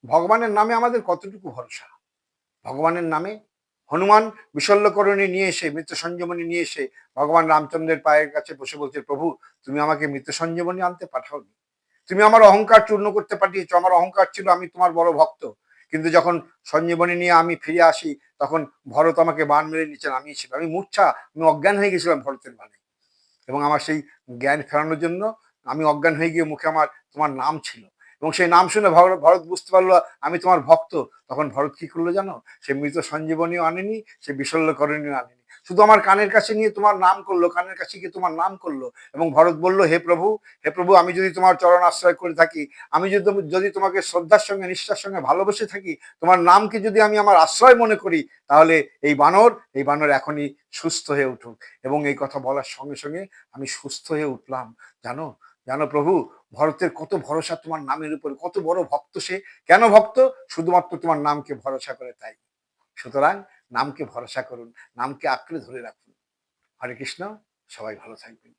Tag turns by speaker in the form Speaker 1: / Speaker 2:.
Speaker 1: ভগবানের নামে আমাদের কতটুকু ভরসা? ভগবানের নামে হনুমান বিশল্যকরণী নিয়ে এসে, মৃত্যু সঞ্জীবনী নিয়ে এসে ভগবান রামচন্দ্রের পায়ের কাছে বসে বলছে, প্রভু তুমি আমাকে মৃত্যু সঞ্জীবনী আনতে পাঠাওনি, তুমি আমার অহংকার চূর্ণ করতে পাঠিয়েছো। আমার অহংকার ছিল আমি তোমার বড় ভক্ত, কিন্তু যখন সঞ্জীবনী নিয়ে আমি ফিরে আসি তখন ভরত আমাকে বান মেরে নিচে নামিয়েছিল। আমি মূর্ছা, আমি অজ্ঞান হয়ে গেছিলাম ভরতের বানে, এবং আমার সেই জ্ঞান ফেরানোর জন্য আমি অজ্ঞান হয়ে গিয়ে মুখে আমার তোমার নাম ছিল, এবং সেই নাম শুনে ভরত বুঝতে পারলো আমি তোমার ভক্ত। তখন ভরত কি করলো জানো? সে মৃত সঞ্জীবনীও আনেনি, সে বিশল্যকরণীও আনেনি, শুধু আমার কানের কাছে নিয়ে তোমার নাম করলো, কানের কাছে গিয়ে তোমার নাম করলো। এবং ভরত বলল, হে প্রভু, হে প্রভু, আমি যদি তোমার চরণ আশ্রয় করে থাকি, আমি যদি তোমাকে শ্রদ্ধার সঙ্গে নিষ্ঠার সঙ্গে ভালোবেসে থাকি, তোমার নামকে যদি আমি আমার আশ্রয় মনে করি, তাহলে এই বানর এখনই সুস্থ হয়ে উঠুক। এবং এই কথা বলার সঙ্গে সঙ্গে আমি সুস্থ হয়ে উঠলাম। জানো, জানো প্রভু, ভরতের কত ভরসা তোমার নামের উপরে, কত বড় ভক্ত সে। কেন ভক্ত? শুধুমাত্র তোমার নামকে ভরসা করে, তাই। সুতরাং নামকে ভরসা করুন, নামকে আঁকড়ে ধরে রাখুন। হরে কৃষ্ণ, সবাই ভালো থাকবেন।